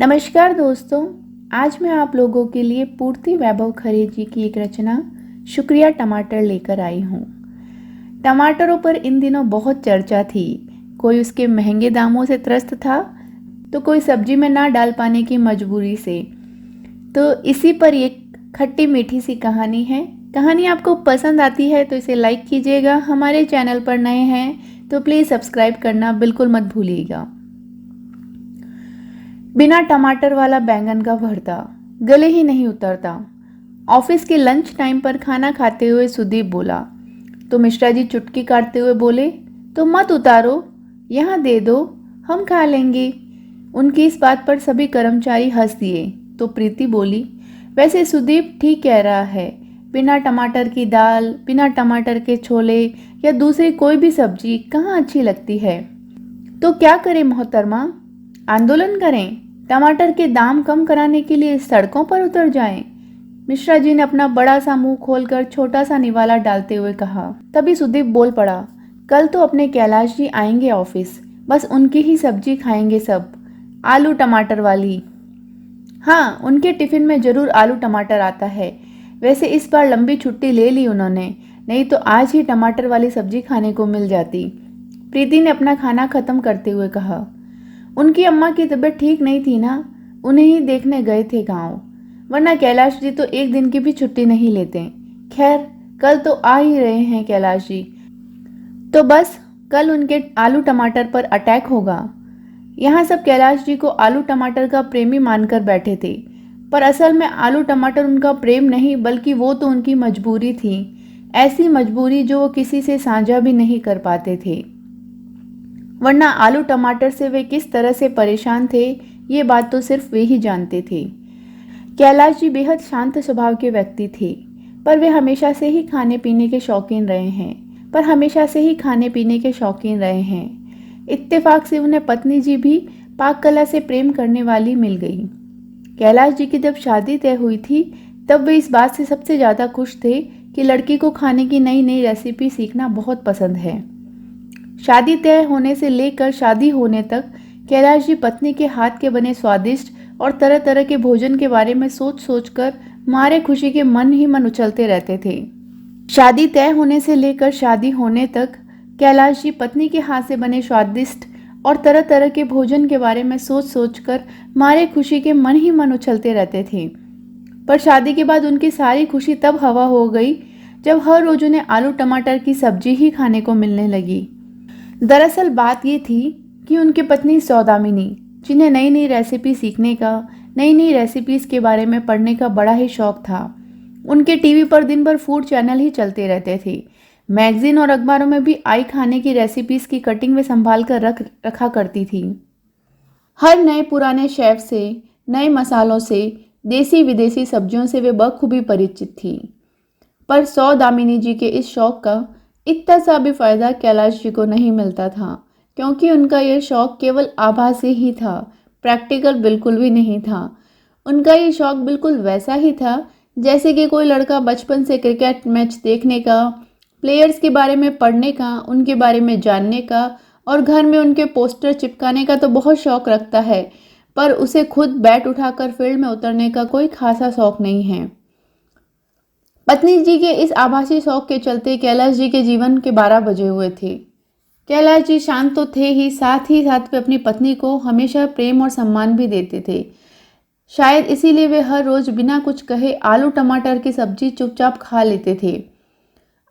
नमस्कार दोस्तों, आज मैं आप लोगों के लिए पूर्ति वैभव खरे जी की एक रचना शुक्रिया टमाटर लेकर आई हूँ। टमाटरों पर इन दिनों बहुत चर्चा थी। कोई उसके महंगे दामों से त्रस्त था तो कोई सब्जी में ना डाल पाने की मजबूरी से। तो इसी पर एक खट्टी मीठी सी कहानी है। कहानी आपको पसंद आती है तो इसे लाइक कीजिएगा। हमारे चैनल पर नए हैं तो प्लीज़ सब्सक्राइब करना बिल्कुल मत भूलिएगा। बिना टमाटर वाला बैंगन का भरता गले ही नहीं उतरता। ऑफिस के लंच टाइम पर खाना खाते हुए सुदीप बोला तो मिश्रा जी चुटकी काटते हुए बोले, तो मत उतारो, यहाँ दे दो, हम खा लेंगे। उनकी इस बात पर सभी कर्मचारी हंस दिए तो प्रीति बोली, वैसे सुदीप ठीक कह रहा है। बिना टमाटर की दाल, बिना टमाटर के छोले या दूसरी कोई भी सब्जी कहाँ अच्छी लगती है। तो क्या करें मोहतरमा, आंदोलन करें, टमाटर के दाम कम कराने के लिए सड़कों पर उतर जाएं। मिश्रा जी ने अपना बड़ा सा मुंह खोलकर छोटा सा निवाला डालते हुए कहा। तभी सुदीप बोल पड़ा, कल तो अपने कैलाश जी आएंगे ऑफिस, बस उनकी ही सब्जी खाएंगे सब, आलू टमाटर वाली। हाँ, उनके टिफिन में जरूर आलू टमाटर आता है। वैसे इस बार लंबी छुट्टी ले ली उन्होंने, नहीं तो आज ही टमाटर वाली सब्जी खाने को मिल जाती। प्रीति ने अपना खाना खत्म करते हुए कहा। उनकी अम्मा की तबीयत ठीक नहीं थी ना, उन्हें ही देखने गए थे गांव, वरना कैलाश जी तो एक दिन की भी छुट्टी नहीं लेते। खैर, कल तो आ ही रहे हैं कैलाश जी, तो बस कल उनके आलू टमाटर पर अटैक होगा। यहाँ सब कैलाश जी को आलू टमाटर का प्रेमी मानकर बैठे थे, पर असल में आलू टमाटर उनका प्रेम नहीं बल्कि वो तो उनकी मजबूरी थी। ऐसी मजबूरी जो वो किसी से साझा भी नहीं कर पाते थे, वरना आलू टमाटर से वे किस तरह से परेशान थे ये बात तो सिर्फ वे ही जानते थे। कैलाश जी बेहद शांत स्वभाव के व्यक्ति थे, पर वे हमेशा से ही खाने पीने के शौकीन रहे हैं। इत्तेफाक से उन्हें पत्नी जी भी पाक कला से प्रेम करने वाली मिल गई। कैलाश जी की जब शादी तय हुई थी तब वे इस बात से सबसे ज़्यादा खुश थे कि लड़की को खाने की नई नई रेसिपी सीखना बहुत पसंद है। शादी तय होने से लेकर शादी होने तक कैलाश जी पत्नी के हाथ के बने स्वादिष्ट और तरह तरह के भोजन के बारे में सोच सोच कर मारे खुशी के मन ही मन उछलते रहते थे। शादी तय होने से लेकर शादी होने तक कैलाश जी पत्नी के हाथ से बने स्वादिष्ट और तरह तरह के भोजन के बारे में सोच सोच कर मारे खुशी के मन ही मन उछलते रहते थे। पर शादी के बाद उनकी सारी खुशी तब हवा हो गई जब हर रोज उन्हें आलू टमाटर की सब्जी ही खाने को मिलने लगी। दरअसल बात ये थी कि उनकी पत्नी सौदामिनी, जिन्हें नई नई रेसिपी सीखने का, नई नई रेसिपीज़ के बारे में पढ़ने का बड़ा ही शौक था, उनके टीवी पर दिन भर फूड चैनल ही चलते रहते थे। मैगजीन और अखबारों में भी आई खाने की रेसिपीज़ की कटिंग वे संभाल कर रखा करती थी। हर नए पुराने शेफ से, नए मसालों से, देसी विदेशी सब्जियों से वे बखूबी परिचित थी। पर सौदामिनी जी के इस शौक का इतना सा भी फायदा कैलाश जी को नहीं मिलता था, क्योंकि उनका यह शौक केवल आभासी ही था, प्रैक्टिकल बिल्कुल भी नहीं था। उनका ये शौक बिल्कुल वैसा ही था जैसे कि कोई लड़का बचपन से क्रिकेट मैच देखने का, प्लेयर्स के बारे में पढ़ने का, उनके बारे में जानने का और घर में उनके पोस्टर चिपकाने का तो बहुत शौक रखता है, पर उसे खुद बैट उठाकर फील्ड में उतरने का कोई खासा शौक नहीं है। पत्नी जी के इस आभासी शौक के चलते कैलाश जी के जीवन के 12 बजे हुए थे। कैलाश जी शांत तो थे ही साथ वे अपनी पत्नी को हमेशा प्रेम और सम्मान भी देते थे। शायद इसीलिए वे हर रोज बिना कुछ कहे आलू टमाटर की सब्जी चुपचाप खा लेते थे।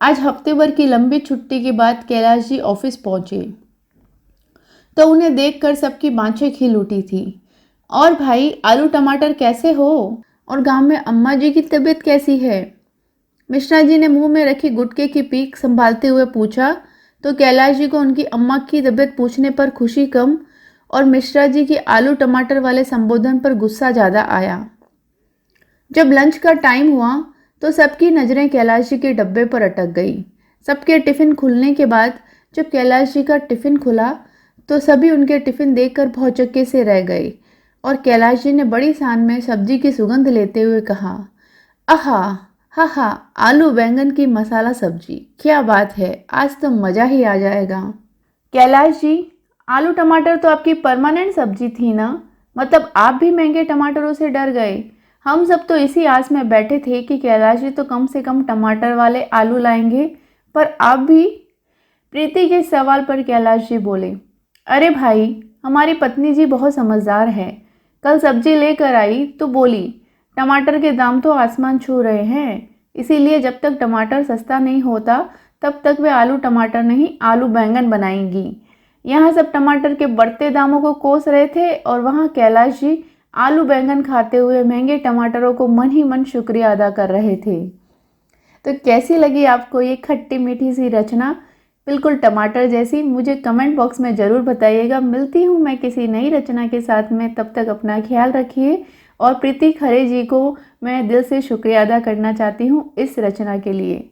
आज हफ्ते भर की लंबी छुट्टी के बाद कैलाश जी ऑफिस पहुंचे तो उन्हें देखकर सबकी बाँछें खिल उठी थी। और भाई, आलू टमाटर कैसे हो? और गांव में अम्मा जी की तबीयत कैसी है? मिश्रा जी ने मुंह में रखी गुटके की पीक संभालते हुए पूछा तो कैलाश जी को उनकी अम्मा की तबीयत पूछने पर खुशी कम और मिश्रा जी की आलू टमाटर वाले संबोधन पर गुस्सा ज़्यादा आया। जब लंच का टाइम हुआ तो सबकी नज़रें कैलाश जी के डब्बे पर अटक गई। सबके टिफ़िन खुलने के बाद जब कैलाश जी का टिफ़िन खुला तो सभी उनके टिफ़िन देखकर भौचक्के से रह गए और कैलाश जी ने बड़ी शान में सब्जी की सुगंध लेते हुए कहा, आहा, हा हा, आलू बैंगन की मसाला सब्जी, क्या बात है, आज तो मज़ा ही आ जाएगा। कैलाश जी, आलू टमाटर तो आपकी परमानेंट सब्जी थी ना, मतलब आप भी महंगे टमाटरों से डर गए? हम सब तो इसी आस में बैठे थे कि कैलाश जी तो कम से कम टमाटर वाले आलू लाएंगे, पर आप भी? प्रीति के सवाल पर कैलाश जी बोले, अरे भाई, हमारी पत्नी जी बहुत समझदार है। कल सब्जी लेकर आई तो बोली टमाटर के दाम तो आसमान छू रहे हैं, इसीलिए जब तक टमाटर सस्ता नहीं होता तब तक वे आलू टमाटर नहीं आलू बैंगन बनाएंगी। यहाँ सब टमाटर के बढ़ते दामों को कोस रहे थे और वहाँ कैलाश जी आलू बैंगन खाते हुए महंगे टमाटरों को मन ही मन शुक्रिया अदा कर रहे थे। तो कैसी लगी आपको ये खट्टी मीठी सी रचना, बिल्कुल टमाटर जैसी? मुझे कमेंट बॉक्स में ज़रूर बताइएगा। मिलती हूँ मैं किसी नई रचना के साथ में, तब तक अपना ख्याल रखिए। और प्रीति खरे जी को मैं दिल से शुक्रिया अदा करना चाहती हूँ इस रचना के लिए।